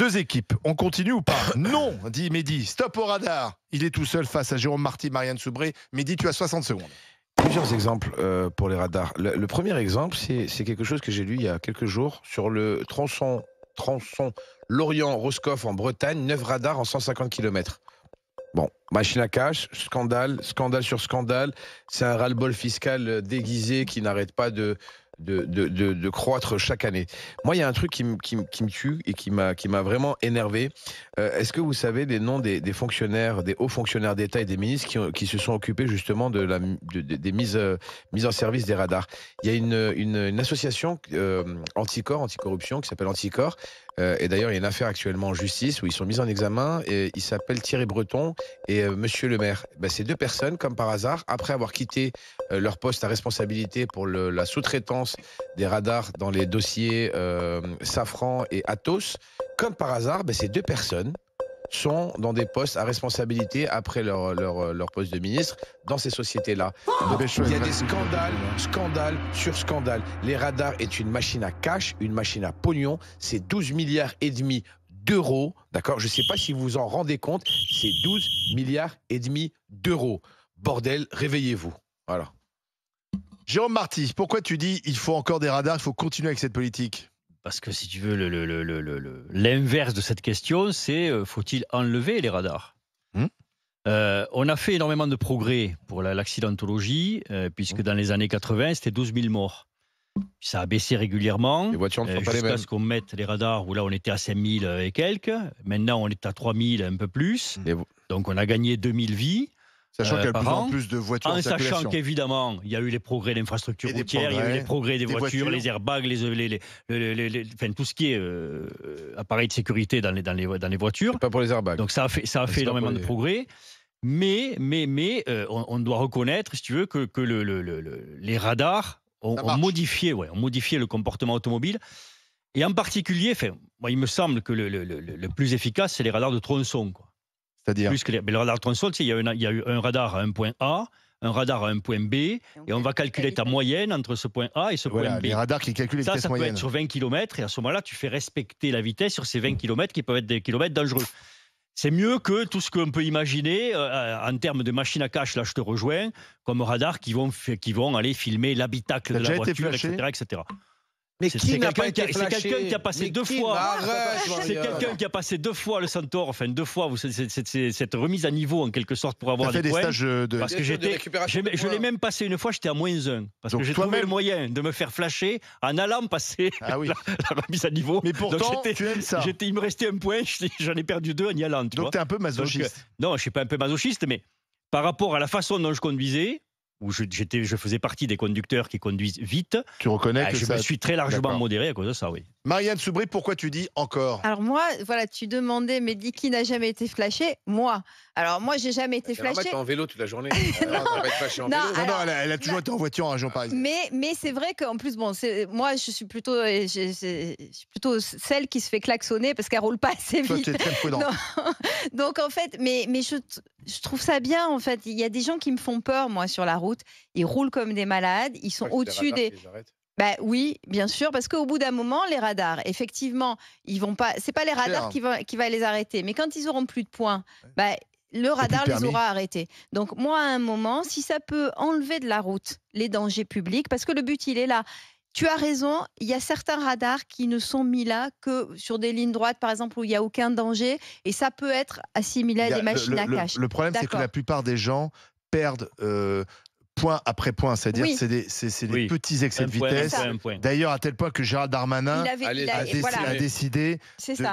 Deux équipes, on continue ou pas? Non, dit Mehdi. Stop au radar. Il est tout seul face à Jérôme Marty, Marianne Soubré. Mehdi, tu as 60 secondes. Plusieurs exemples pour les radars. Le premier exemple, c'est quelque chose que j'ai lu il y a quelques jours sur le tronçon Lorient-Roscoff en Bretagne, 9 radars en 150 km. Bon, machine à cash, scandale sur scandale. C'est un ras-le-bol fiscal déguisé qui n'arrête pas de croître chaque année. Moi, il y a un truc qui me tue et qui m'a vraiment énervé. Est-ce que vous savez les noms des fonctionnaires, des hauts fonctionnaires d'État et des ministres qui se sont occupés justement des mises en service des radars? Il y a une association anticorruption qui s'appelle Anticor. Et d'ailleurs, il y a une affaire actuellement en justice où ils sont mis en examen. Et ils s'appellent Thierry Breton et Monsieur Le Maire. Ben, ces deux personnes, comme par hasard, après avoir quitté leur poste à responsabilité pour la sous-traitance des radars dans les dossiers Safran et Atos, comme par hasard, ben, ces deux personnes sont dans des postes à responsabilité après leur poste de ministre dans ces sociétés-là. Donc, il y a des scandales sur scandales. Les radars est une machine à cash, une machine à pognon. C'est 12 milliards et demi d'euros. D'accord? Je ne sais pas si vous vous en rendez compte. C'est 12 milliards et demi d'euros. Bordel, réveillez-vous. Voilà. Jérôme Marty, pourquoi tu dis il faut encore des radars, il faut continuer avec cette politique? Parce que si tu veux, l'inverse de cette question, c'est faut-il enlever les radars? On a fait énormément de progrès pour l'accidentologie, puisque dans les années 80, c'était 12 000 morts. Ça a baissé régulièrement, Les voitures ne sont pas les mêmes. jusqu'à ce qu'on mette les radars, où là on était à 5 000 et quelques. Maintenant on est à 3 000, un peu plus. Donc on a gagné 2 000 vies. Sachant qu'il y a de plus en an, plus de voitures en circulation. sachant qu'évidemment, il y a eu les progrès d'infrastructures routières, il y a eu les progrès des voitures, les airbags, enfin, tout ce qui est appareil de sécurité dans les voitures. Pas pour les airbags. Donc ça a fait énormément de progrès. Mais on doit reconnaître, si tu veux, que les radars ont modifié le comportement automobile. Et en particulier, moi, il me semble que le plus efficace, c'est les radars de tronçon, quoi. C'est-à-dire le radar de tronçon, il y a eu un radar à un point A, un radar à un point B, et on va calculer ta moyenne entre ce point A et ce point B. Les radars qui calculent les vitesses moyennes. Ça peut être sur 20 km, et à ce moment-là, tu fais respecter la vitesse sur ces 20 km qui peuvent être des kilomètres dangereux. C'est mieux que tout ce qu'on peut imaginer en termes de machines à cache, là je te rejoins, comme radars qui vont aller filmer l'habitacle de la voiture, etc. Mais qui n'a pas été flashé? C'est quelqu'un qui a passé deux fois. C'est quelqu'un qui a passé 2 fois le Centaure, enfin 2 fois. Cette remise à niveau en quelque sorte pour avoir des points. Stages de... Parce que je l'ai même passé une fois, j'étais à -1. Parce que j'ai trouvé le moyen de me faire flasher en allant passer la remise à niveau. Mais pourtant, tu aimes ça. Il me restait un point, j'en ai perdu 2 en y allant. Donc tu es un peu masochiste. Non, je ne suis pas un peu masochiste, mais par rapport à la façon dont je conduisais, où je faisais partie des conducteurs qui conduisent vite. Tu reconnais que je me suis très largement modéré à cause de ça, oui. Marianne Soubré, pourquoi tu dis encore? Alors moi, voilà, tu demandais, mais dis qui n'a jamais été flashé? Moi. Alors moi, j'ai jamais été flashé. T'es en vélo toute la journée. Non, elle a toujours été en voiture en région parisienne. Mais c'est vrai qu'en plus, bon, moi, je suis plutôt celle qui se fait klaxonner parce qu'elle roule pas assez vite. Toi, tu es très prudent. Donc en fait, mais je trouve ça bien en fait. Il y a des gens qui me font peur, moi, sur la route. Ils roulent comme des malades. Ils sont au-dessus des. Bah oui, bien sûr, parce qu'au bout d'un moment, les radars, effectivement, ils vont pas. C'est pas les radars qui va les arrêter, mais quand ils auront plus de points, le radar les aura arrêtés. Donc moi, à un moment, si ça peut enlever de la route les dangers publics, parce que le but il est là. Tu as raison, il y a certains radars qui ne sont mis là que sur des lignes droites, par exemple, où il n'y a aucun danger, et ça peut être assimilé à des machines à cache. Le problème, c'est que la plupart des gens perdent point après point, c'est-à-dire c'est des petits excès de vitesse. D'ailleurs, à tel point que Gérald Darmanin a décidé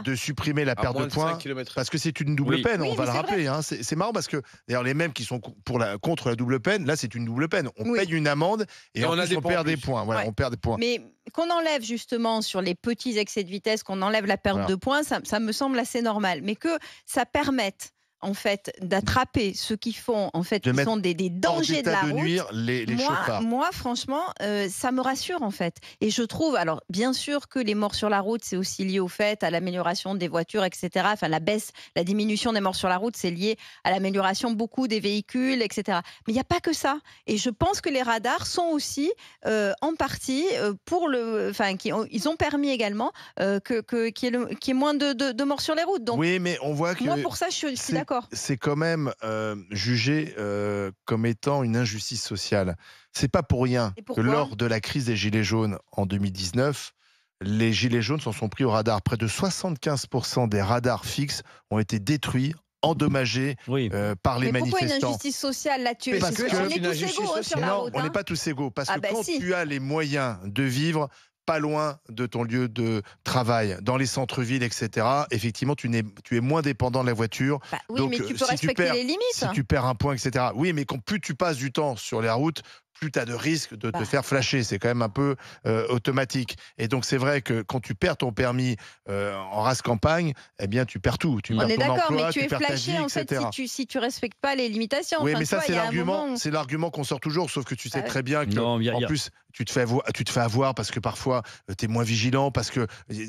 de supprimer la perte de points parce que c'est une double peine, on va le rappeler. Hein. C'est marrant parce que d'ailleurs les mêmes qui sont contre la double peine, là c'est une double peine. On paye une amende et on perd des points. Voilà, on perd des points. Mais qu'on enlève justement sur les petits excès de vitesse, qu'on enlève la perte de points, ça me semble assez normal. Mais que ça permette en fait, d'attraper ceux qui font, en fait, qui sont des dangers de la route, moi, franchement, ça me rassure, en fait. Et je trouve, alors, bien sûr que les morts sur la route, c'est aussi lié au fait, à l'amélioration des voitures, etc. Enfin, la diminution des morts sur la route, c'est lié à l'amélioration beaucoup des véhicules, etc. Mais il n'y a pas que ça. Et je pense que les radars sont aussi, en partie, ils ont permis également qu'il y ait moins de morts sur les routes. Donc, oui, mais on voit que moi, pour ça, je suis d'accord. C'est quand même jugé comme étant une injustice sociale. C'est pas pour rien que lors de la crise des Gilets jaunes en 2019, les Gilets jaunes s'en sont pris au radar. Près de 75% des radars fixes ont été détruits, endommagés par les manifestants. Mais pourquoi une injustice sociale là-dessus? Parce qu'on est tous égaux sur la route. On n'est pas tous égaux. Parce que quand tu as les moyens de vivre pas loin de ton lieu de travail, dans les centres-villes, etc., effectivement, tu es moins dépendant de la voiture. Oui, donc, mais tu peux respecter les limites. Si tu perds un point, etc. Oui, mais plus tu passes du temps sur les routes, plus tu as de risques de te faire flasher. C'est quand même un peu automatique. Et donc, c'est vrai que quand tu perds ton permis en race campagne, eh bien, tu perds tout. Tu perds ton emploi, mais tu es flashé, en fait, si tu respectes pas les limitations. Oui, mais ça, c'est l'argument qu'on sort toujours, sauf que tu sais très bien que, en plus, tu te fais avoir parce que parfois, tu es moins vigilant, parce que,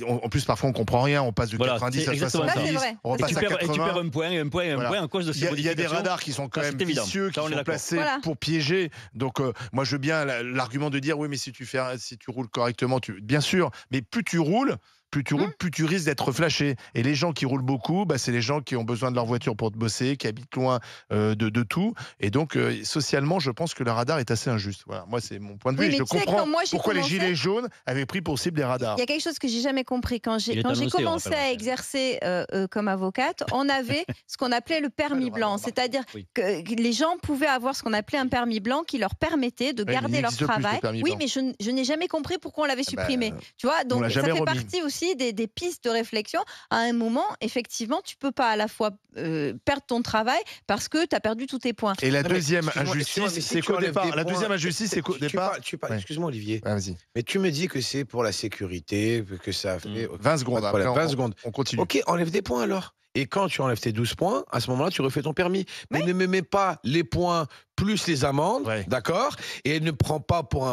en plus, parfois, on comprend rien. On passe de 90 à 70, on repasse à 80. Et tu perds un point à cause de ces modifications. Il y a des radars qui sont quand même vicieux, qui sont placés pour piéger. Donc, moi, je veux bien l'argument de dire oui, mais si tu roules correctement, bien sûr, mais plus tu roules, plus tu risques d'être flashé. Et les gens qui roulent beaucoup, c'est les gens qui ont besoin de leur voiture pour bosser, qui habitent loin de tout. Et donc, socialement, je pense que le radar est assez injuste. Voilà, moi, c'est mon point de vue. Je comprends pourquoi les Gilets jaunes avaient pris pour cible les radars. Il y a quelque chose que j'ai jamais compris. Quand j'ai commencé à exercer comme avocate, on avait ce qu'on appelait le permis blanc. C'est-à-dire que les gens pouvaient avoir ce qu'on appelait un permis blanc qui leur permettait de garder leur travail. Oui, mais je n'ai jamais compris pourquoi on l'avait supprimé. Tu vois, donc ça fait partie aussi des pistes de réflexion. À un moment, effectivement, tu peux pas à la fois perdre ton travail parce que tu as perdu tous tes points. Et la deuxième injustice, c'est qu'au départ. La deuxième injustice, c'est qu'au départ. Excuse-moi, Olivier. Vas-y. Mais tu me dis que c'est pour la sécurité, que ça a fait. 20 secondes. Après, 20 secondes. On continue. Ok, enlève des points alors. Et quand tu enlèves tes 12 points, à ce moment-là, tu refais ton permis. Mais ne me mets pas les points plus les amendes, d'accord? Et ne prends pas pour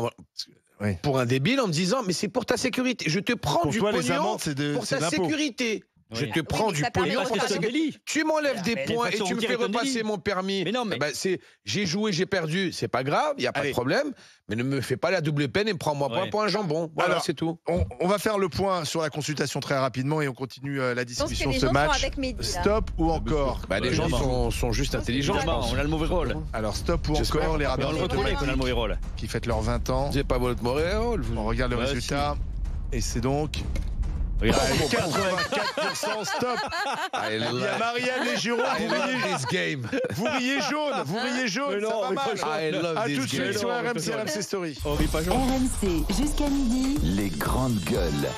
un débile en me disant mais c'est pour ta sécurité. Je te prends du pognon pour ta sécurité. Je te prends du pognon pour ta sécurité. Tu m'enlèves des points et tu me fais repasser mon permis. Mais non, mais j'ai joué, j'ai perdu, c'est pas grave, il n'y a pas de problème. Mais ne me fais pas la double peine et prends-moi point pour un jambon. Voilà, c'est tout. On va faire le point sur la consultation très rapidement et on continue la discussion de ce match. Stop ou encore? Les gens sont juste intelligents. On a le mauvais rôle. Alors stop ou encore les radars? On le reconnaît qu'on a le mauvais rôle. Qui fêtent leurs 20 ans. J'ai pas votre mauvais rôle. On regarde le résultat. Et c'est donc 84% stop. Il y a Marianne et Jérôme. Vous riez jaune, ça va mal. A tout de suite sur RMC Story. RMC jusqu'à midi. Les grandes gueules.